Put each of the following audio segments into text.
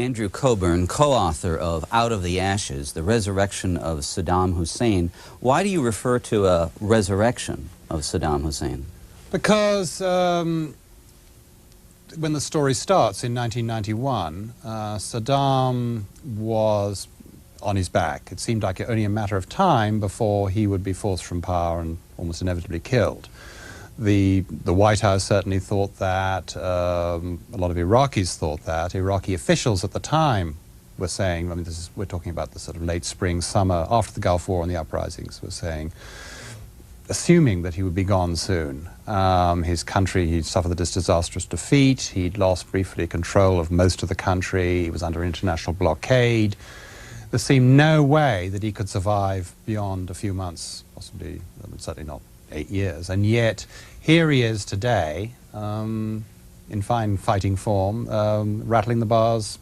Andrew Coburn, co-author of Out of the Ashes, The Resurrection of Saddam Hussein. Why do you refer to a resurrection of Saddam Hussein? Because when the story starts in 1991, Saddam was on his back. It seemed like only a matter of time before he would be forced from power and almost inevitably killed. The White House certainly thought that, a lot of Iraqis thought that. Iraqi officials at the time were saying, I mean, we're talking about the sort of late spring, summer, after the Gulf War and the uprisings, were saying, assuming that he would be gone soon. His country, he'd suffered this disastrous defeat, he'd lost briefly control of most of the country, he was under international blockade. There seemed no way that he could survive beyond a few months, possibly, certainly not 8 years, and yet here he is today, in fine fighting form, rattling the bars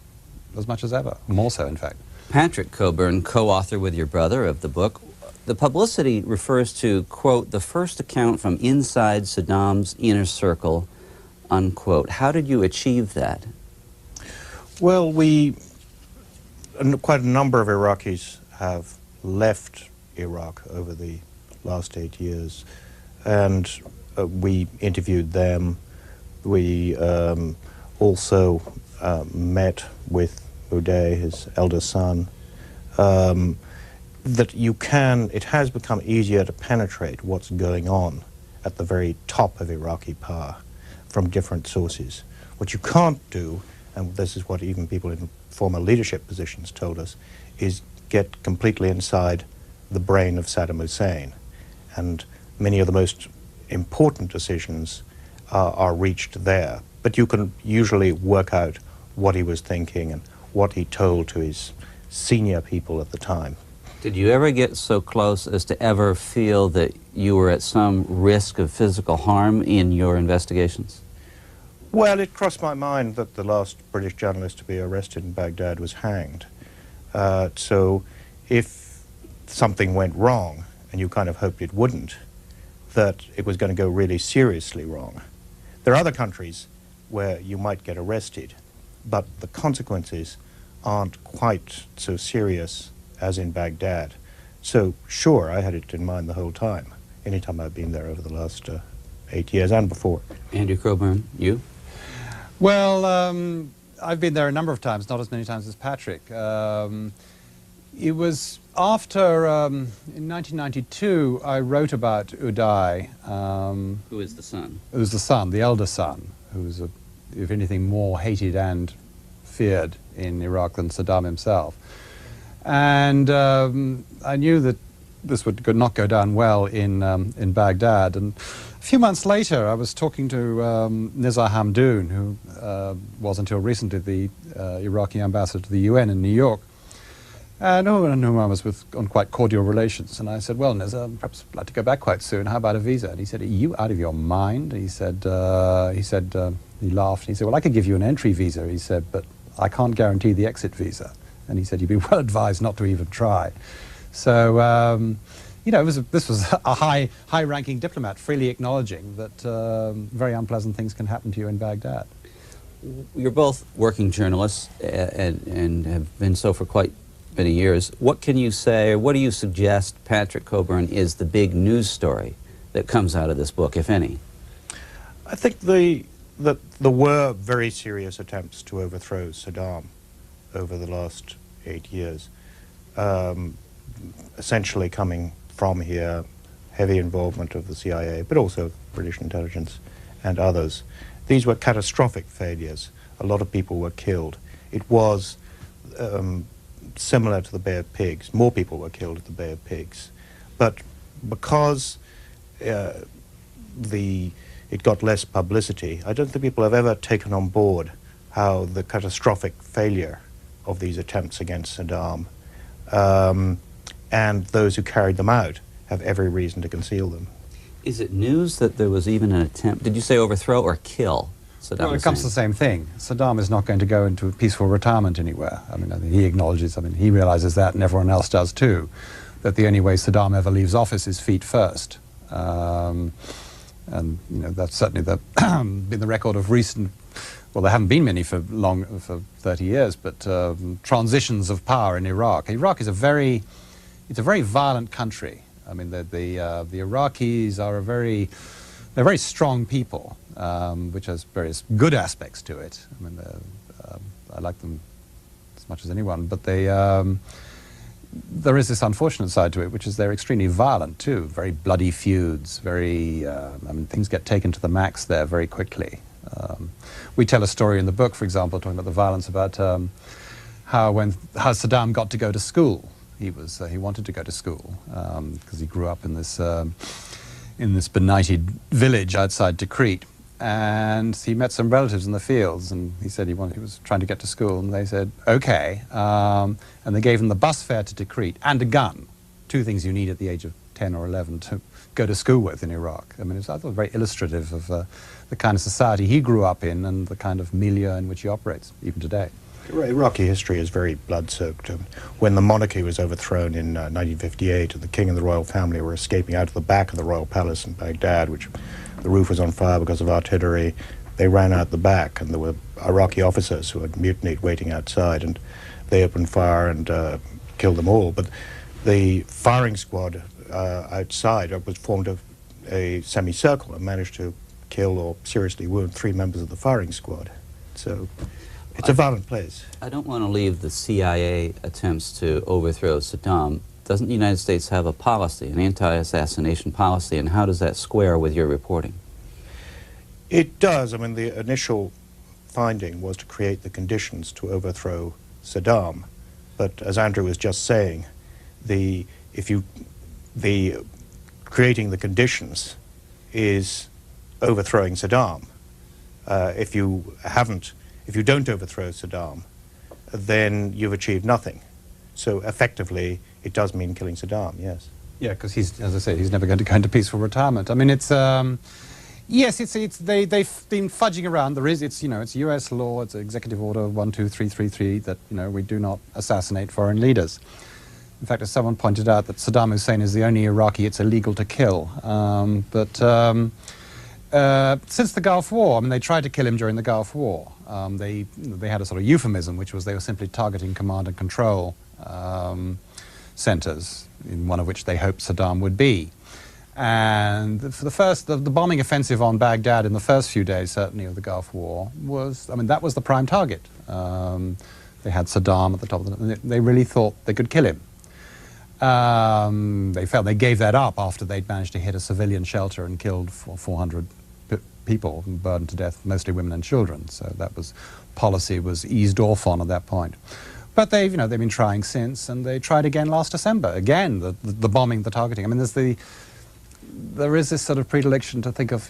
as much as ever, more so in fact. Patrick Coburn, co-author with your brother of the book. The publicity refers to, quote, the first account from inside Saddam's inner circle, unquote. How did you achieve that? Well, quite a number of Iraqis have left Iraq over the last 8 years, and we interviewed them. We also met with Uday, his eldest son. It has become easier to penetrate what's going on at the very top of Iraqi power from different sources. What you can't do, and this is what even people in former leadership positions told us, is get completely inside the brain of Saddam Hussein. And many of the most important decisions are reached there. But you can usually work out what he was thinking and what he told to his senior people at the time. Did you ever get so close as to ever feel that you were at some risk of physical harm in your investigations? Well, it crossed my mind that the last British journalist to be arrested in Baghdad was hanged. So if something went wrong, and you kind of hoped it wouldn't, that it was going to go really seriously wrong. There are other countries where you might get arrested, but the consequences aren't quite so serious as in Baghdad. So sure, I had it in mind the whole time, anytime I've been there over the last 8 years and before. Andrew Coburn, you? Well, I've been there a number of times, not as many times as Patrick. It was after, in 1992, I wrote about Uday. Who is the son? Who was the son, the elder son, who was, if anything, more hated and feared in Iraq than Saddam himself. And I knew that this could not go down well in Baghdad. And a few months later, I was talking to Nizar Hamdoun, who was until recently the Iraqi ambassador to the UN in New York, and whom I was on quite cordial relations. And I said, well, Nizar, perhaps I'd like to go back quite soon. How about a visa? And he said, are you out of your mind? He said, he laughed. He said, well, I could give you an entry visa. He said, but I can't guarantee the exit visa. And he said, you'd be well advised not to even try. So, you know, this was a high-ranking diplomat freely acknowledging that very unpleasant things can happen to you in Baghdad. You're both working journalists and have been so for quite many years. What can you say, or what do you suggest, Patrick Coburn, is the big news story that comes out of this book, if any? I think that there were very serious attempts to overthrow Saddam over the last 8 years, essentially coming from here, heavy involvement of the CIA, but also British intelligence and others. These were catastrophic failures. A lot of people were killed. It was similar to the Bay of Pigs. More people were killed at the Bay of Pigs. But because it got less publicity, I don't think people have ever taken on board how the catastrophic failure of these attempts against Saddam and those who carried them out have every reason to conceal them. Is it news that there was even an attempt, did you say overthrow or kill Saddam Hussein? Well, it comes to the same thing. Saddam is not going to go into a peaceful retirement anywhere. I mean, he acknowledges, he realizes that, and everyone else does too, that the only way Saddam ever leaves office is feet first. And, you know, that's certainly been the record of recent well, there haven't been many for 30 years, but transitions of power in Iraq. Iraq is it's a very violent country. I mean, the Iraqis are they're very strong people, which has various good aspects to it. I mean, I like them as much as anyone, but there is this unfortunate side to it, which is they're extremely violent too. Very bloody feuds. I mean, things get taken to the max there very quickly. We tell a story in the book, for example, talking about the violence, about how Saddam got to go to school. He wanted to go to school because he grew up in this benighted village outside Tikrit, and he met some relatives in the fields, and he said he was trying to get to school, and they said okay, and they gave him the bus fare to Tikrit and a gun, two things you need at the age of 10 or 11 to go to school with in Iraq. I mean, I thought very illustrative of the kind of society he grew up in and the kind of milieu in which he operates even today. Iraqi history is very blood-soaked. When the monarchy was overthrown in 1958 and the king and the royal family were escaping out of the back of the royal palace in Baghdad, which the roof was on fire because of artillery, they ran out the back, and there were Iraqi officers who had mutinied waiting outside, and they opened fire and killed them all. But the firing squad outside was formed of a semicircle and managed to kill or seriously wound 3 members of the firing squad. So it's a violent place. I don't want to leave the CIA attempts to overthrow Saddam. Doesn't the United States have a policy, an anti-assassination policy, and how does that square with your reporting? It does. I mean, the initial finding was to create the conditions to overthrow Saddam. But as Andrew was just saying, creating the conditions is overthrowing Saddam. If you don't overthrow Saddam, then you've achieved nothing. So effectively, it does mean killing Saddam, yes. Yeah, because as I say, he's never going to go into peaceful retirement. I mean, it's yes, they've been fudging around. It's U.S. law, it's Executive Order 12333 that we do not assassinate foreign leaders. In fact, as someone pointed out, that Saddam Hussein is the only Iraqi it's illegal to kill. Since the Gulf War, I mean, they tried to kill him during the Gulf War. They had a sort of euphemism, which was they were simply targeting command and control centers, in one of which they hoped Saddam would be. And for the bombing offensive on Baghdad in the first few days, certainly, of the Gulf War that was the prime target. They had Saddam at the top of they really thought they could kill him. They gave that up after they'd managed to hit a civilian shelter and killed 400 people, and burned to death mostly women and children. So policy was eased off on at that point. But they've been trying since, and they tried again last December. Again, the bombing, the targeting. I mean, there is this sort of predilection to think of,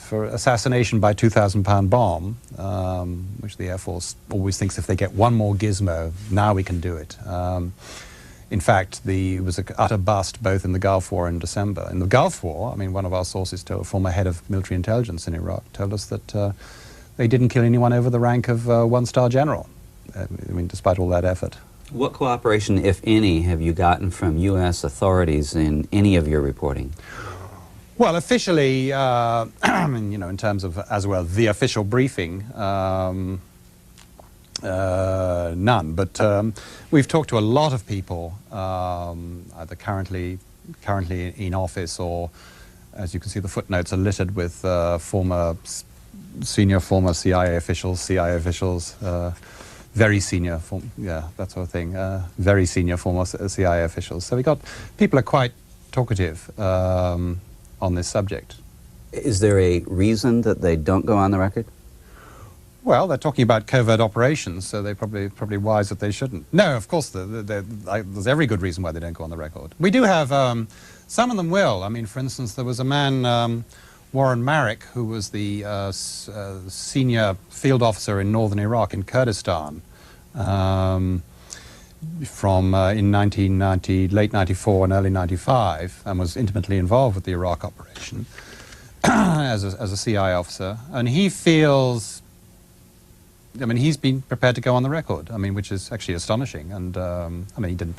for assassination by 2,000-pound bomb, which the Air Force always thinks if they get one more gizmo, now we can do it. In fact, it was an utter bust both in the Gulf War and December. In the Gulf War, I mean, one of our sources, former head of military intelligence in Iraq, told us that they didn't kill anyone over the rank of one-star general. I mean, despite all that effort. What cooperation, if any, have you gotten from U.S. authorities in any of your reporting? Well, officially, in terms of, as well, the official briefing, none. But we've talked to a lot of people, either currently in office, or, as you can see, the footnotes are littered with former CIA officials, very senior, that sort of thing, very senior former CIA officials. So people are quite talkative on this subject. Is there a reason that they don't go on the record? Well, they're talking about covert operations, so they're probably wise that they shouldn't. No, of course, there's every good reason why they don't go on the record. We do have, some of them will. I mean, for instance, there was a man, Warren Marek, who was the senior field officer in northern Iraq, in Kurdistan, in 1990, late 94 and early 95, and was intimately involved with the Iraq operation as a CI officer. And he feels, I mean, he's been prepared to go on the record, I mean, which is actually astonishing. And, I mean,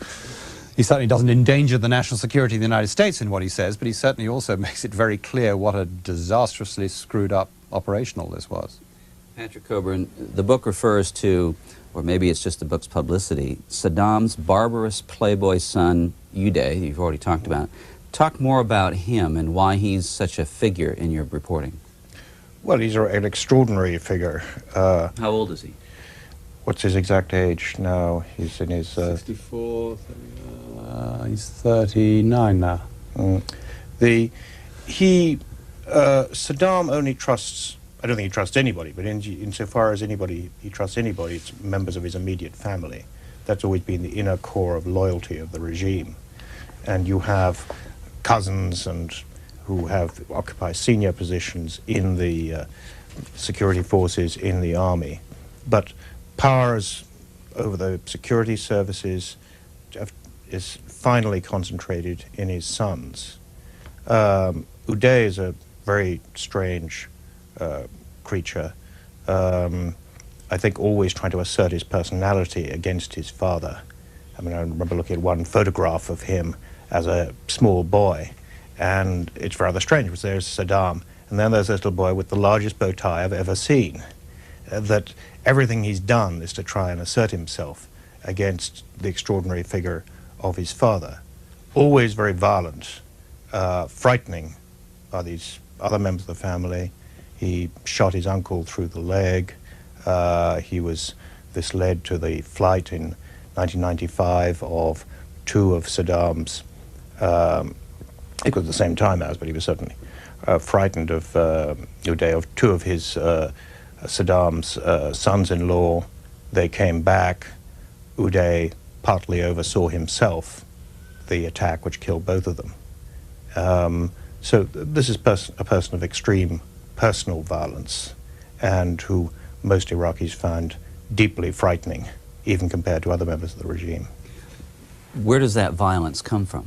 he certainly doesn't endanger the national security of the United States in what he says, but he certainly also makes it very clear what a disastrously screwed up operational this was. Patrick Coburn, the book refers to, or maybe it's just the book's publicity, Saddam's barbarous playboy son, Uday, you've already talked about. Talk more about him and why he's such a figure in your reporting. Well, he's an extraordinary figure. How old is he? What's his exact age now? He's in his... 64, he's 39 now. Saddam only trusts, I don't think he trusts anybody, but insofar as he trusts anybody, it's members of his immediate family. That's always been the inner core of loyalty of the regime. And you have cousins who occupy senior positions in the security forces, in the army. But powers over the security services is finally concentrated in his sons. Uday is a very strange creature, I think always trying to assert his personality against his father. I mean, I remember looking at one photograph of him as a small boy, and it's rather strange, because there's Saddam, and then there's this little boy with the largest bow tie I've ever seen. That everything he's done is to try and assert himself against the extraordinary figure of his father. Always very violent, frightening by these other members of the family. He shot his uncle through the leg. This led to the flight in 1995 of two of Saddam's, it was the same time as, but he was certainly frightened of Uday, of two of his Saddam's sons-in-law. They came back. Uday partly oversaw himself the attack which killed both of them. So this is a person of extreme personal violence, and who most Iraqis find deeply frightening, even compared to other members of the regime. Where does that violence come from?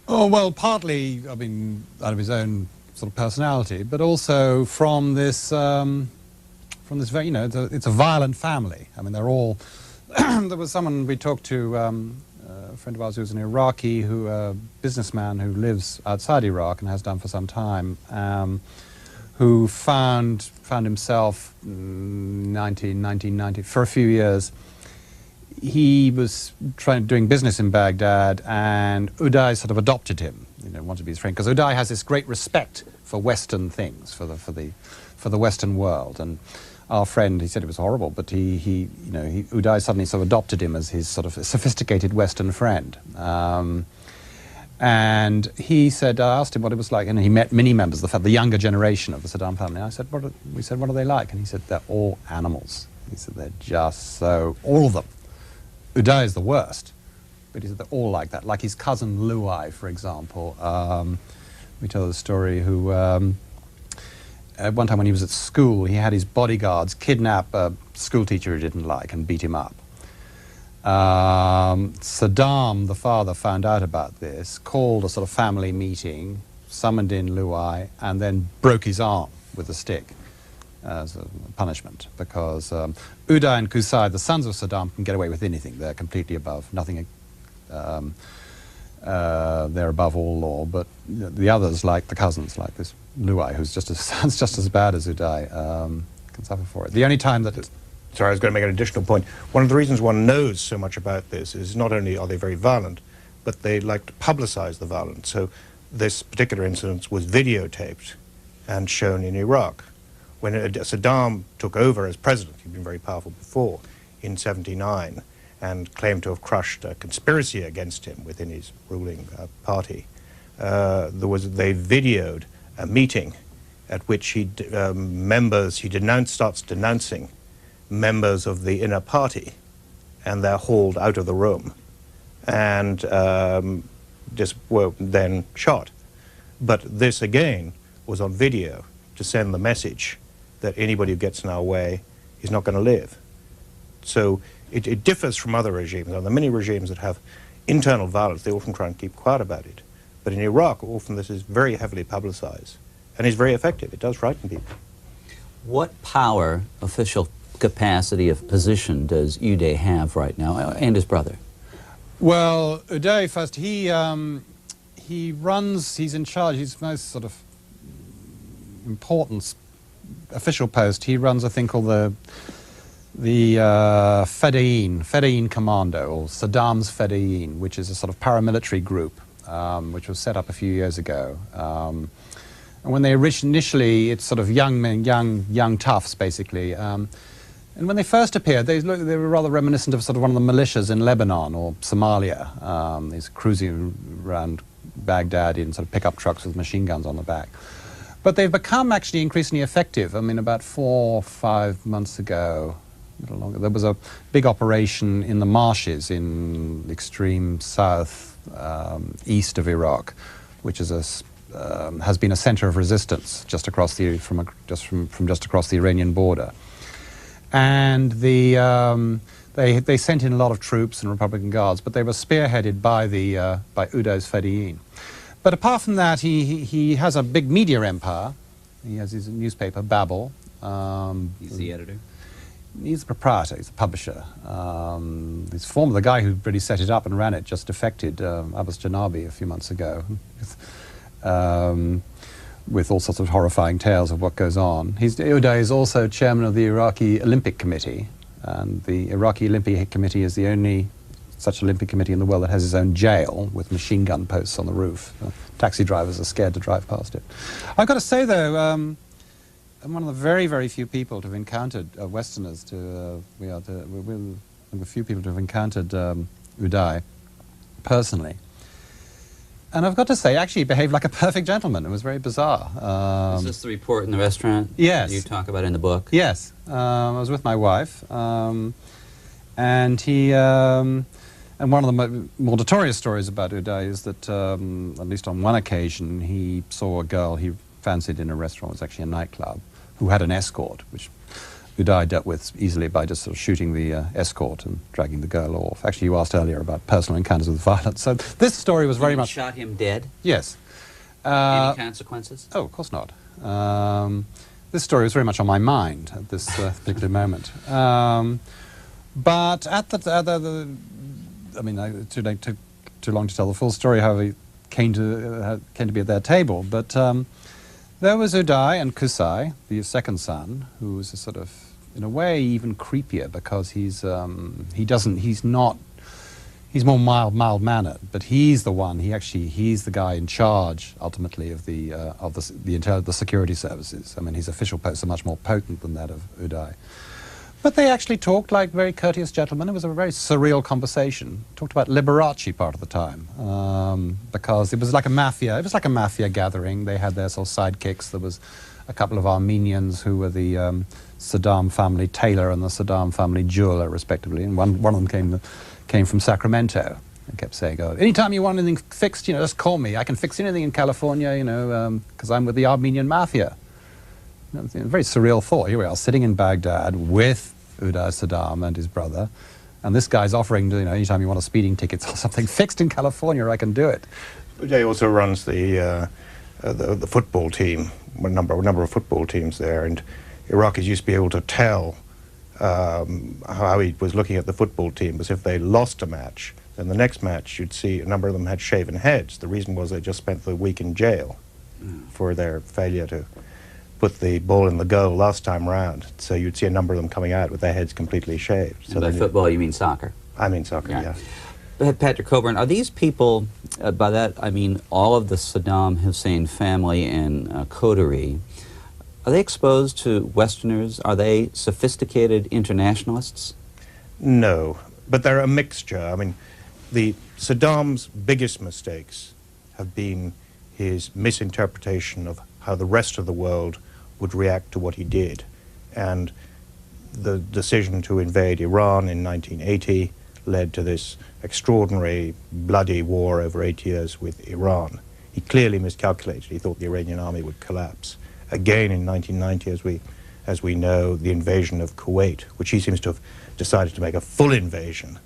Oh, well, partly, I mean, out of his own sort of personality, but also from this very, you know, it's a violent family. I mean, they're all, there was someone we talked to, a friend of ours who's an Iraqi, businessman who lives outside Iraq and has done for some time, who found himself in 1990, for a few years. He was doing business in Baghdad, and Uday sort of adopted him, you know, wanted to be his friend, because Uday has this great respect for Western things, for the Western world. And our friend, he said it was horrible, but Uday suddenly sort of adopted him as his sort of sophisticated Western friend. And he said, I asked him what it was like, and he met many members of the younger generation of the Saddam family. I said, what are they like? And he said, they're all animals. He said, they're just so, all of them. Uday is the worst, but he said they're all like that. Like his cousin Luai, for example. We tell the story who, at one time when he was at school, he had his bodyguards kidnap a school teacher he didn't like and beat him up. Saddam, the father, found out about this, called a sort of family meeting, summoned in Luai, and then broke his arm with a stick as a punishment, because Uday and Qusay, the sons of Saddam, can get away with anything. They're completely above nothing. They're above all law. But the others, like the cousins, like this Luai, who's sounds just as bad as Uday, can suffer for it. The only time that... Sorry, I was going to make an additional point. One of the reasons one knows so much about this is not only are they very violent, but they like to publicize the violence. So this particular incident was videotaped and shown in Iraq. When Saddam took over as president, he'd been very powerful before, in '79, and claimed to have crushed a conspiracy against him within his ruling party. They videoed a meeting at which he starts denouncing members of the inner party, and they're hauled out of the room and just were then shot. But this again was on video to send the message that anybody who gets in our way is not going to live. So it differs from other regimes. Now, the many regimes that have internal violence, they often try and keep quiet about it. But in Iraq, often this is very heavily publicized, and is very effective. It does frighten people. What power, official capacity of position does Uday have right now, and his brother? Well, Uday first, he runs, he's in charge, he's most sort of important official post. He runs a thing called the Fedayeen Commando, or Saddam's Fedayeen, which is a sort of paramilitary group, which was set up a few years ago. And when they initially, it's sort of young men, young toughs, basically. And when they first appeared, they were rather reminiscent of sort of one of the militias in Lebanon or Somalia. These cruising around Baghdad in sort of pickup trucks with machine guns on the back. But they've become actually increasingly effective. I mean, about 4 or 5 months ago, a little longer, there was a big operation in the marshes in the extreme south east of Iraq, which is has been a center of resistance just across the just across the Iranian border. And they sent in a lot of troops and Republican Guards, but they were spearheaded by by Udo's Fedayeen. But apart from that, he has a big media empire. He has his newspaper, Babel. He's the editor? He's the proprietor, he's the publisher. The guy who really set it up and ran it just defected, Abbas Janabi, a few months ago, with all sorts of horrifying tales of what goes on. Uday is also chairman of the Iraqi Olympic Committee, and the Iraqi Olympic Committee is the only such Olympic committee in the world that has its own jail with machine gun posts on the roof. Taxi drivers are scared to drive past it. I've got to say, though, I'm one of the very, very few people to have encountered Westerners. We're one of the few people to have encountered Uday personally. And I've got to say, actually, he behaved like a perfect gentleman. It was very bizarre. Is this the report in the restaurant? Yes. You talk about in the book? Yes. I was with my wife, and he. And one of the more notorious stories about Uday is that, at least on one occasion, he saw a girl he fancied in a restaurant. It was actually a nightclub, who had an escort, which Uday dealt with easily by just sort of shooting the escort and dragging the girl off. Actually, you asked earlier about personal encounters with violence. So this story was very much... shot him dead? Yes. Any consequences? Oh, of course not. This story was very much on my mind at this particular moment. But at I mean, too long to tell the full story how he came to be at their table. But there was Uday and Qusay, the second son, who was a sort of, in a way, even creepier because he's more mild-mannered, but he's the one. He's the guy in charge ultimately of the security services. I mean, his official posts are much more potent than that of Uday. But they actually talked like very courteous gentlemen. It was a very surreal conversation. Talked about Liberace part of the time, because it was like a mafia. It was like a mafia gathering. They had their sort of sidekicks. There was a couple of Armenians who were the Saddam family tailor and the Saddam family jeweler, respectively. And one of them came from Sacramento and kept saying, "Oh, anytime you want anything fixed, just call me. I can fix anything in California, because I'm with the Armenian mafia." A very surreal thought. Here we are, sitting in Baghdad with Uday Saddam and his brother, and this guy's offering, anytime you want a speeding ticket or something fixed in California, I can do it. Uday also runs the football team, a number of football teams there, and Iraqis used to be able to tell how he was looking at the football team, was if they lost a match, then the next match you'd see a number of them had shaven heads. The reason was they just spent the week in jail for their failure to put the ball in the goal last time round. So you'd see a number of them coming out with their heads completely shaved. And by football, you mean soccer? I mean soccer, yeah. But Patrick Coburn, are these people, by that I mean all of the Saddam Hussein family and coterie, are they exposed to Westerners? Are they sophisticated internationalists? No, but they're a mixture. I mean, Saddam's biggest mistakes have been his misinterpretation of how the rest of the world would react to what he did. And the decision to invade Iran in 1980 led to this extraordinary, bloody war over 8 years with Iran. He clearly miscalculated. He thought the Iranian army would collapse. Again, in 1990, as we know, the invasion of Kuwait, which he seems to have decided to make a full invasion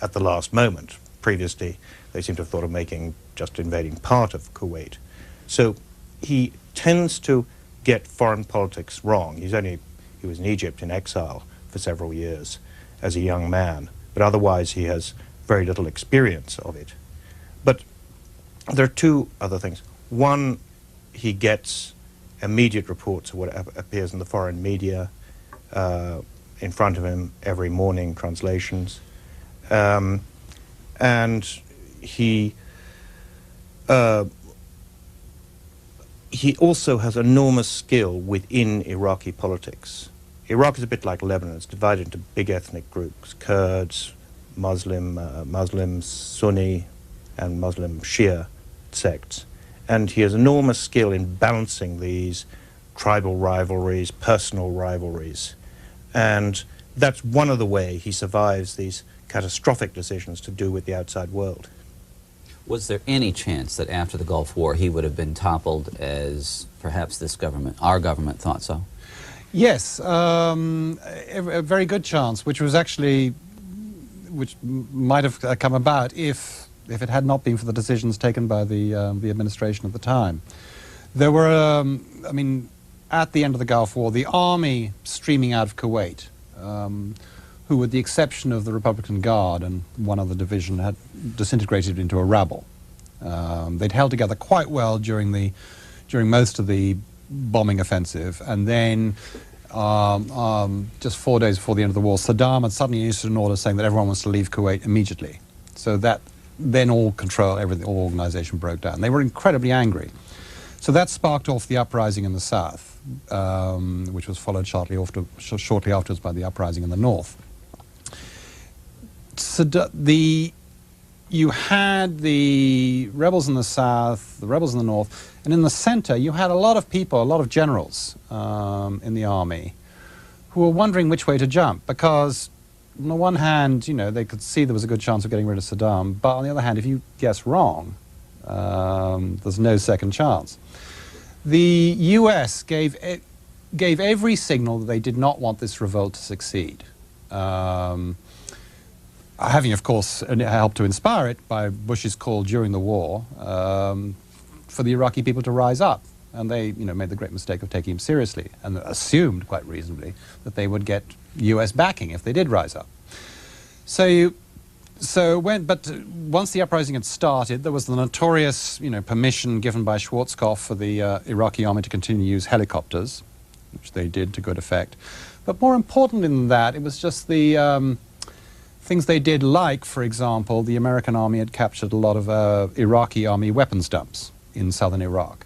at the last moment. Previously, they seem to have thought of just invading part of Kuwait. So he tends to get foreign politics wrong. He was in Egypt in exile for several years as a young man, but otherwise he has very little experience of it. But there are two other things. One, he gets immediate reports of what appears in the foreign media, in front of him every morning, translations. And he also has enormous skill within Iraqi politics. Iraq is a bit like Lebanon. It's divided into big ethnic groups: Kurds, Muslims, Sunni, and Muslim Shia sects. And he has enormous skill in balancing these tribal rivalries, personal rivalries. And that's one of the ways he survives these catastrophic decisions to do with the outside world. Was there any chance that after the Gulf War he would have been toppled as perhaps this government, our government, thought so? Yes, a very good chance, which might have come about if it had not been for the decisions taken by the administration at the time. There were, I mean, at the end of the Gulf War, the army streaming out of Kuwait, who, with the exception of the Republican Guard and one other division, had disintegrated into a rabble. They'd held together quite well during most of the bombing offensive, and then just 4 days before the end of the war, Saddam had suddenly issued an order saying that everyone was to leave Kuwait immediately. So that then all organization broke down. They were incredibly angry. So that sparked off the uprising in the south, which was followed shortly afterwards by the uprising in the north. You had the rebels in the south, the rebels in the north, and in the center you had a lot of people, a lot of generals in the army who were wondering which way to jump, because on the one hand, you know, they could see there was a good chance of getting rid of Saddam, but on the other hand, if you guess wrong, there's no second chance. The US gave every signal that they did not want this revolt to succeed. Having, of course, helped to inspire it by Bush's call during the war for the Iraqi people to rise up. And they, you know, made the great mistake of taking him seriously and assumed, quite reasonably, that they would get US backing if they did rise up. But once the uprising had started, there was the notorious, you know, permission given by Schwarzkopf for the Iraqi army to continue to use helicopters, which they did to good effect. But more important than that, it was just the things they did, like, for example, the American army had captured a lot of Iraqi army weapons dumps in southern Iraq.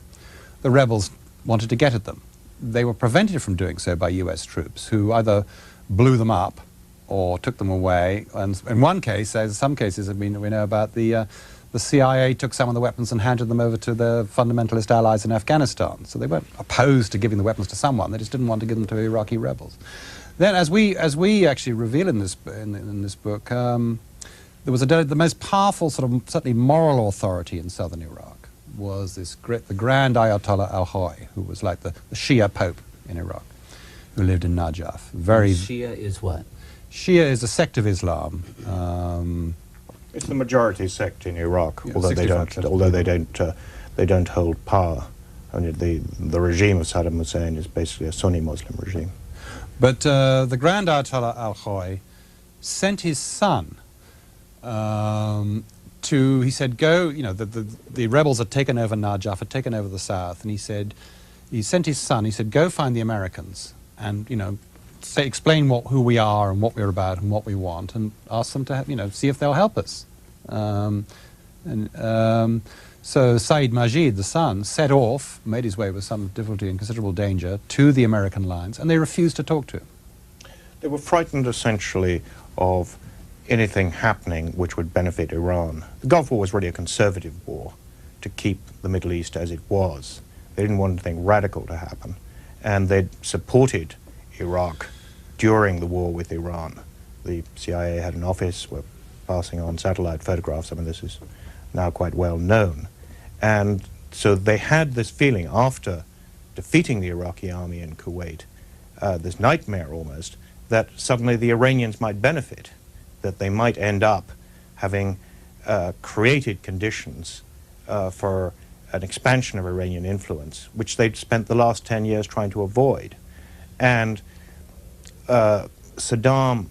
The rebels wanted to get at them. They were prevented from doing so by US troops, who either blew them up or took them away. And in one case, as some cases have been, we know about, the CIA took some of the weapons and handed them over to their fundamentalist allies in Afghanistan. So they weren't opposed to giving the weapons to someone, they just didn't want to give them to Iraqi rebels. Then, as we actually reveal in this book, there was the most powerful, sort of certainly moral authority in southern Iraq was the Grand Ayatollah al-Khoi, who was like the Shia Pope in Iraq, who lived in Najaf. Shia is what? Shia is a sect of Islam. It's the majority sect in Iraq, Yeah, although they don't hold power. I mean, the regime of Saddam Hussein is basically a Sunni Muslim regime. But the Grand Ayatollah al-Khoi sent his son he said, go, you know, the rebels had taken over Najaf, had taken over the south, and he sent his son, he said, go find the Americans and, you know, explain who we are and what we're about and what we want, and ask them to, you know, see if they'll help us. So Saeed Majid, the son, set off, made his way with some difficulty and considerable danger to the American lines, and they refused to talk to him. They were frightened, essentially, of anything happening which would benefit Iran. The Gulf War was really a conservative war to keep the Middle East as it was. They didn't want anything radical to happen, and they supported Iraq during the war with Iran. The CIA had an office, were passing on satellite photographs. I mean, this is now quite well known. And so they had this feeling after defeating the Iraqi army in Kuwait, this nightmare almost, that suddenly the Iranians might benefit, that they might end up having created conditions for an expansion of Iranian influence, which they'd spent the last 10 years trying to avoid. And Saddam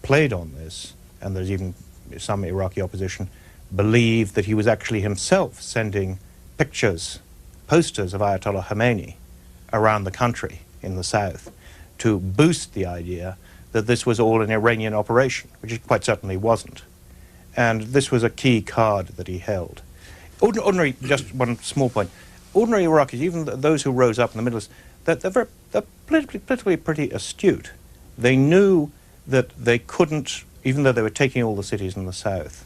played on this, and there's even some Iraqi opposition believed that he was actually himself sending pictures, posters of Ayatollah Khomeini around the country in the south to boost the idea that this was all an Iranian operation, which it quite certainly wasn't. And this was a key card that he held. Ordinary, just one small point, ordinary Iraqis, even those who rose up in the Middle East, they're politically pretty astute. They knew that they couldn't, even though they were taking all the cities in the south,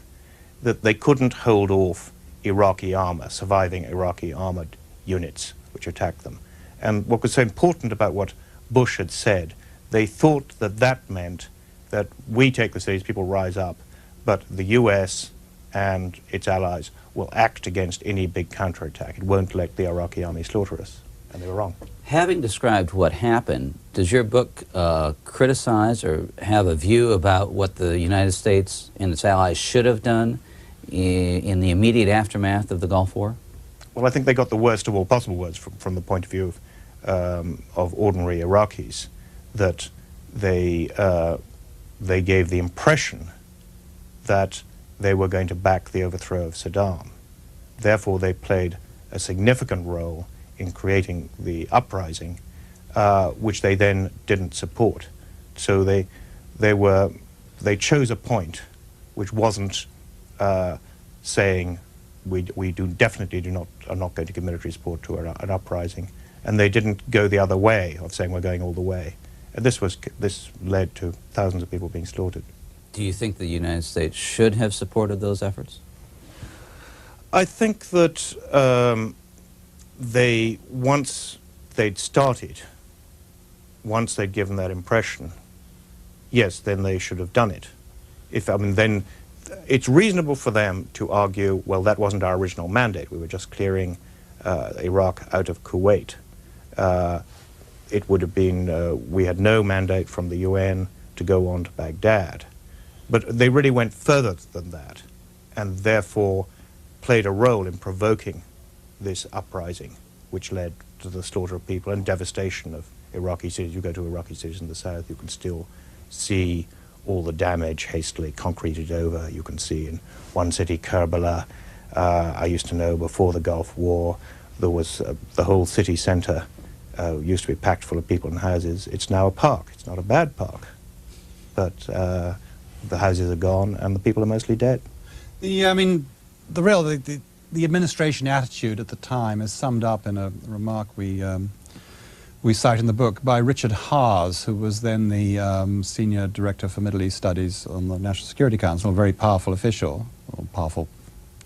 that they couldn't hold off Iraqi armor, surviving Iraqi armored units which attacked them. And what was so important about what Bush had said, they thought that that meant that we take the cities, people rise up, but the US and its allies will act against any big counterattack. It won't let the Iraqi army slaughter us. And they were wrong. Having described what happened, does your book criticize or have a view about what the United States and its allies should have done in the immediate aftermath of the Gulf War? Well, I think they got the worst of all possible words from the point of view of ordinary Iraqis, that they gave the impression that they were going to back the overthrow of Saddam. Therefore, they played a significant role in creating the uprising, which they then didn't support. So they chose a point which wasn't saying we definitely are not going to give military support to an uprising, and they didn't go the other way of saying we're going all the way. And this led to thousands of people being slaughtered. Do you think the United States should have supported those efforts? I think that once they'd started, once they'd given that impression, yes, then they should have done it. Then it's reasonable for them to argue, well, that wasn't our original mandate. We were just clearing Iraq out of Kuwait. It would have been, we had no mandate from the UN to go on to Baghdad. But they really went further than that, and therefore played a role in provoking this uprising, which led to the slaughter of people and devastation of Iraqi cities. You go to Iraqi cities in the south, you can still see all the damage hastily concreted over. You can see in one city, Karbala, I used to know before the Gulf War, there was the whole city centre used to be packed full of people in houses. It's now a park. It's not a bad park, but the houses are gone and the people are mostly dead. The administration attitude at the time is summed up in a remark we cite in the book by Richard Haas, who was then the senior director for Middle East Studies on the National Security Council, a very powerful official, or powerful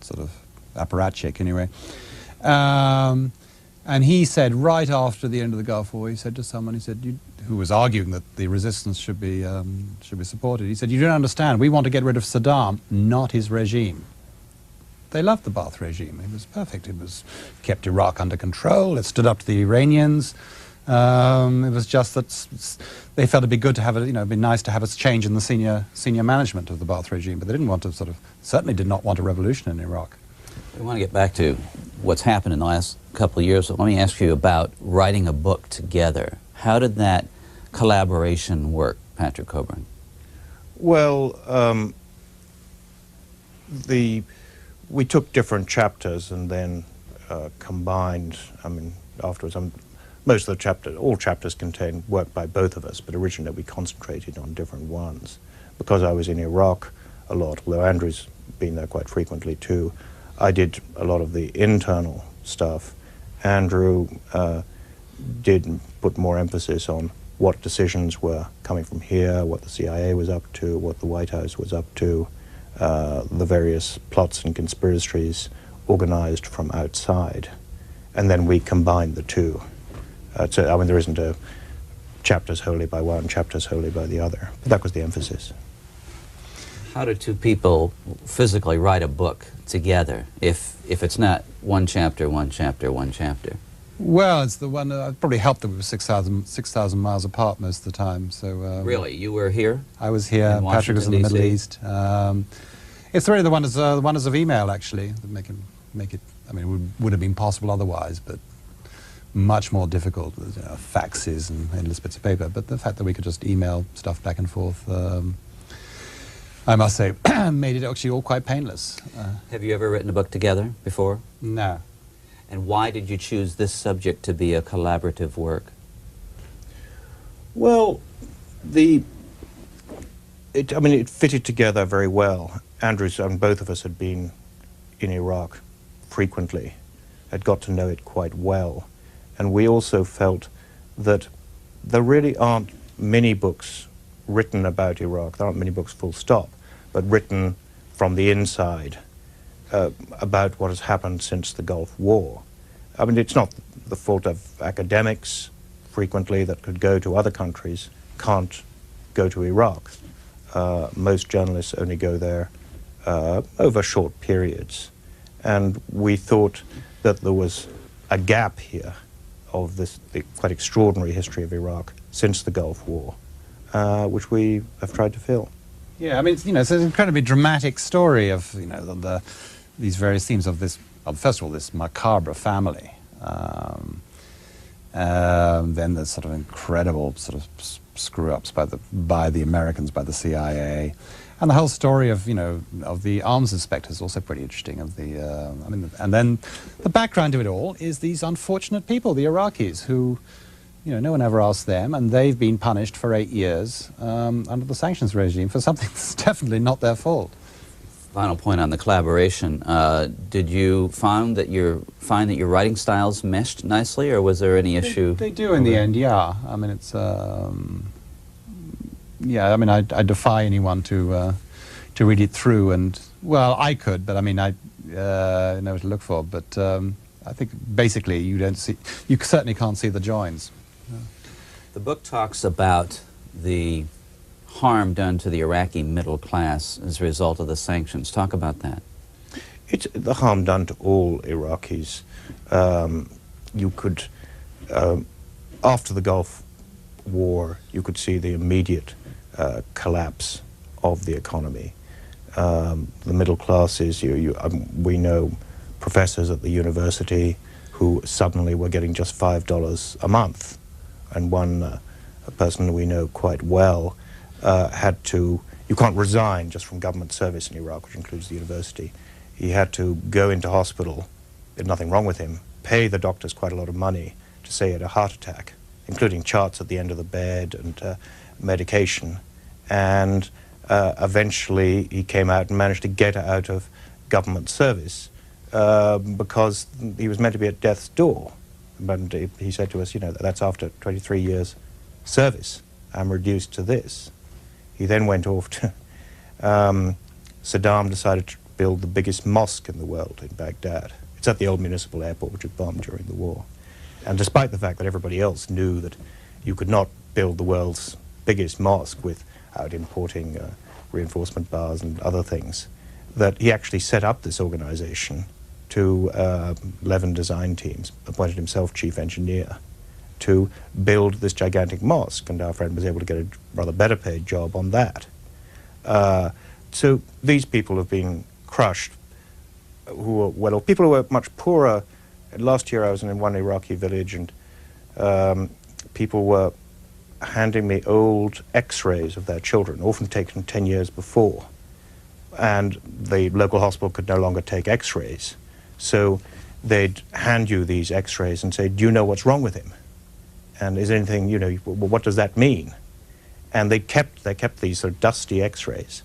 sort of apparatchik anyway. And he said, right after the end of the Gulf War, he said to someone, he said, who was arguing that the resistance should be supported, he said, "You don't understand, we want to get rid of Saddam, not his regime." They loved the Ba'ath regime. It was perfect. It was kept Iraq under control. It stood up to the Iranians. It was just that they felt it'd be good to have it'd be nice to have a change in the senior management of the Ba'ath regime, but they didn't want to certainly did not want a revolution in Iraq. We want to get back to what's happened in the last couple of years, but let me ask you about writing a book together. How did that collaboration work, Patrick Coburn? Well, we took different chapters and then combined. Afterwards, most of the all chapters contain work by both of us, but originally we concentrated on different ones. Because I was in Iraq a lot, although Andrew's been there quite frequently too, I did a lot of the internal stuff. Andrew did put more emphasis on what decisions were coming from here, what the CIA was up to, what the White House was up to, the various plots and conspiracies organized from outside. And then we combined the two. There isn't a chapters wholly by one, chapters wholly by the other. But that was the emphasis. How do two people physically write a book together if it's not one chapter, one chapter, one chapter? Well, it's the one it probably helped that we were 6,000 miles apart most of the time. So really, you were here? I was here. Patrick was in the Middle East. It's really the wonders of email, actually, that make it. I mean, it would have been possible otherwise, but much more difficult with faxes and endless bits of paper. But the fact that we could just email stuff back and forth, I must say, made it actually all quite painless. Have you ever written a book together before? No. And why did you choose this subject to be a collaborative work? Well, it fitted together very well. Andrew's and both of us had been in Iraq frequently, had got to know it quite well, and we also felt that there really aren't many books written about Iraq. There aren't many books full stop, but written from the inside about what has happened since the Gulf War. I mean, it's not the fault of academics frequently that could go to other countries, can't go to Iraq. Most journalists only go there over short periods. And we thought that there was a gap here of the quite extraordinary history of Iraq since the Gulf War, which we have tried to fill. Yeah, I mean, it's an incredibly dramatic story of, these various themes of this, first of all, this macabre family. Then the sort of incredible sort of screw-ups by the Americans, by the CIA. And the whole story of, of the arms inspectors is also pretty interesting. And then the background to it all is these unfortunate people, the Iraqis, who, no one ever asked them, and they've been punished for 8 years under the sanctions regime for something that's definitely not their fault. Final point on the collaboration. Did you find that your writing styles meshed nicely, or was there any issue? They do in the end, yeah. I mean, it's yeah. I mean, I defy anyone to read it through, and well, I could, but I mean, I know what to look for. But I think basically, you certainly can't see the joins. The book talks about the harm done to the Iraqi middle class as a result of the sanctions. Talk about that. It's the harm done to all Iraqis. You could, after the Gulf War, you could see the immediate collapse of the economy. The middle classes, we know professors at the university who suddenly were getting just $5 a month. And one a person we know quite well had to, you can't resign just from government service in Iraq, which includes the university. He had to go into hospital, there's nothing wrong with him, pay the doctors quite a lot of money to say he had a heart attack, including charts at the end of the bed and medication. And eventually he came out and managed to get out of government service because he was meant to be at death's door. But he said to us, that's after 23 years service. I'm reduced to this. He then went off to, Saddam decided to build the biggest mosque in the world in Baghdad. It's at the old municipal airport, which was bombed during the war. And despite the fact that everybody else knew that you could not build the world's biggest mosque without importing reinforcement bars and other things, that he actually set up this organization to 11 design teams, appointed himself chief engineer, to build this gigantic mosque, and our friend was able to get a rather better paid job on that. So these people have been crushed, people who were much poorer. Last year I was in one Iraqi village, and people were handing me old x-rays of their children, often taken 10 years before, and the local hospital could no longer take x-rays. So they'd hand you these x-rays and say, do you know what's wrong with him? And is anything, well, what does that mean? And they kept these sort of dusty x-rays.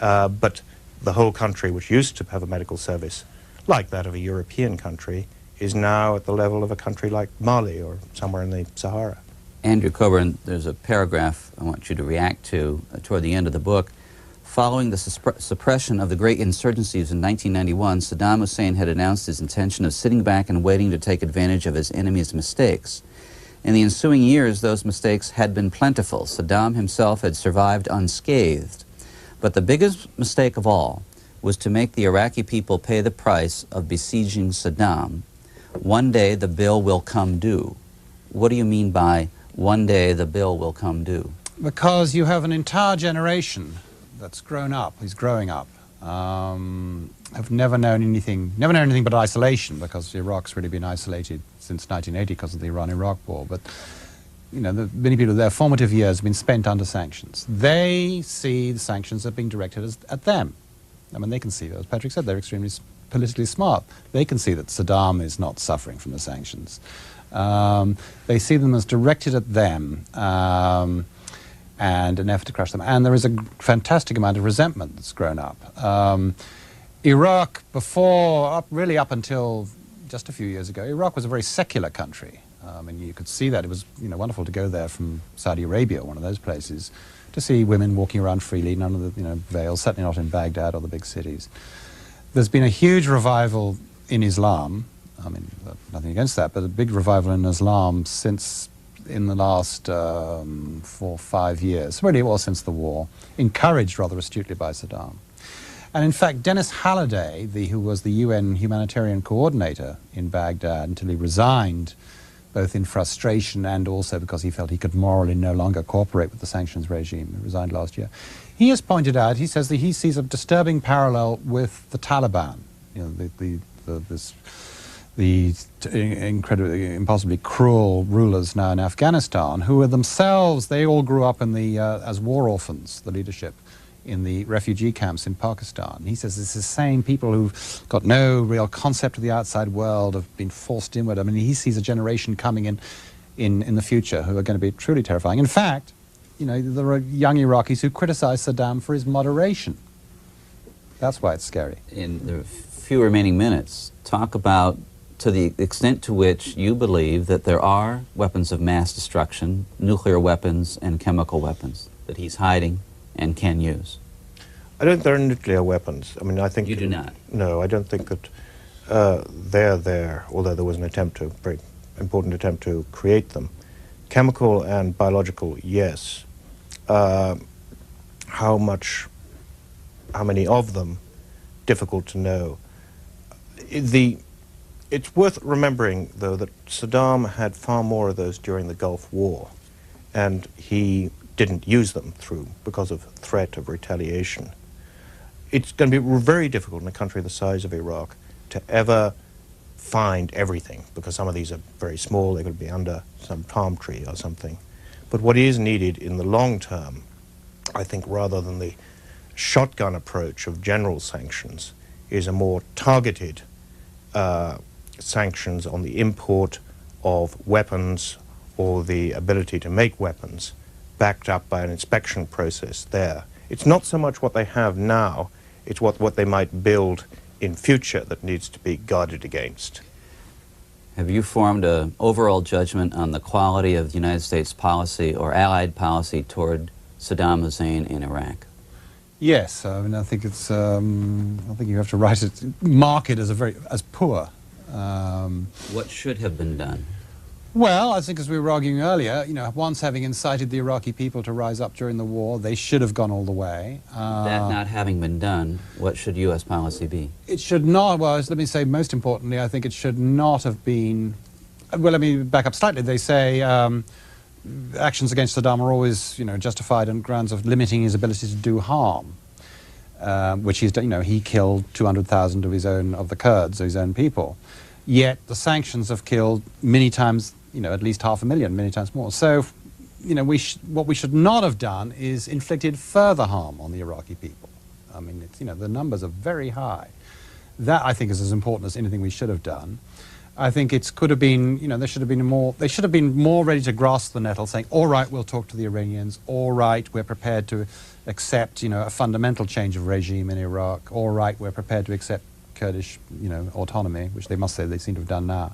But the whole country, which used to have a medical service like that of a European country, is now at the level of a country like Mali or somewhere in the Sahara. Andrew Coburn, there's a paragraph I want you to react to toward the end of the book. Following the suppression of the great insurgencies in 1991, Saddam Hussein had announced his intention of sitting back and waiting to take advantage of his enemies' mistakes. In the ensuing years, those mistakes had been plentiful. Saddam himself had survived unscathed. But the biggest mistake of all was to make the Iraqi people pay the price of besieging Saddam. One day the bill will come due. What do you mean by one day the bill will come due? Because you have an entire generation that's grown up, is growing up, have never known anything but isolation, because Iraq's really been isolated since 1980 because of the Iran-Iraq war. But many people, their formative years have been spent under sanctions. They see the sanctions as being directed at them. I mean, they can see, as Patrick said, they're extremely politically smart. They can see that Saddam is not suffering from the sanctions. They see them as directed at them and an effort to crush them. And there is a fantastic amount of resentment that's grown up. Iraq, really up until just a few years ago, Iraq was a very secular country. And you could see that. It was wonderful to go there from Saudi Arabia, one of those places, to see women walking around freely, none of the veils, certainly not in Baghdad or the big cities. There's been a huge revival in Islam. I mean, nothing against that, but a big revival in Islam since in the last 4 or 5 years, really it was since the war, encouraged rather astutely by Saddam. And in fact, Dennis Halliday, who was the UN humanitarian coordinator in Baghdad until he resigned, both in frustration and also because he felt he could morally no longer cooperate with the sanctions regime, he resigned last year, he has pointed out, he says that he sees a disturbing parallel with the Taliban, the incredibly, impossibly cruel rulers now in Afghanistan, who are themselves, they all grew up in as war orphans, the leadership, in the refugee camps in Pakistan. He says it's the same people who've got no real concept of the outside world, have been forced inward. I mean, he sees a generation coming in the future who are going to be truly terrifying. In fact, there are young Iraqis who criticize Saddam for his moderation. That's why it's scary. In the few remaining minutes, talk about to the extent to which you believe that there are weapons of mass destruction, nuclear weapons and chemical weapons, that he's hiding and can use. I don't think there are nuclear weapons. I mean, I think... You do not? No, I don't think that they're there, although there was an very important attempt to create them. Chemical and biological, yes. How many of them, difficult to know. It's worth remembering, though, that Saddam had far more of those during the Gulf War, and he didn't use them because of threat of retaliation. It's going to be very difficult in a country the size of Iraq to ever find everything, because some of these are very small, they could be under some palm tree or something. But what is needed in the long term, I think, rather than the shotgun approach of general sanctions, is a more targeted sanctions on the import of weapons or the ability to make weapons, backed up by an inspection process there. It's not so much what they have now, it's what they might build in future that needs to be guarded against. Have you formed an overall judgment on the quality of the United States policy or Allied policy toward Saddam Hussein in Iraq? Yes, I mean, I think it's. I think you have to mark it as poor. What should have been done? Well, I think as we were arguing earlier, once having incited the Iraqi people to rise up during the war, they should have gone all the way. That not having been done, what should U.S. policy be? It should not, well, let me say, most importantly, I think it should not have been, well, let me back up slightly. They say actions against Saddam are always, justified on grounds of limiting his ability to do harm, which he's done. He killed 200,000 of the Kurds, his own people. Yet the sanctions have killed many times, at least 500,000, many times more. So, what we should not have done is inflicted further harm on the Iraqi people. I mean, the numbers are very high. That, I think, is as important as anything we should have done. I think it could have been, they should have been more ready to grasp the nettle, saying, all right, we'll talk to the Iranians, all right, we're prepared to accept, a fundamental change of regime in Iraq, all right, we're prepared to accept Kurdish, autonomy, which they must say they seem to have done now.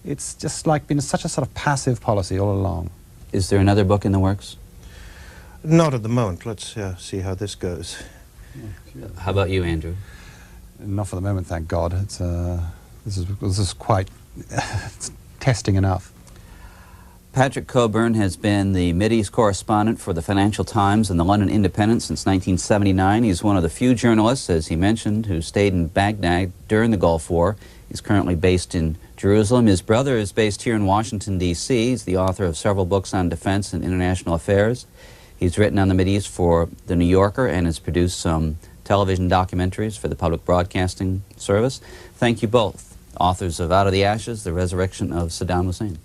It's just like been such a sort of passive policy all along. Is there another book in the works? Not at the moment. Let's see how this goes. How about you, Andrew? Not for the moment, thank God. It's this is quite it's testing enough. Patrick Cockburn has been the Mideast correspondent for the Financial Times and the London Independent since 1979. He's one of the few journalists, as he mentioned, who stayed in Baghdad during the Gulf War. He's currently based in Jerusalem. His brother is based here in Washington, D.C. He's the author of several books on defense and international affairs. He's written on the Mideast for The New Yorker and has produced some television documentaries for the Public Broadcasting Service. Thank you both, authors of Out of the Ashes, The Resurrection of Saddam Hussein.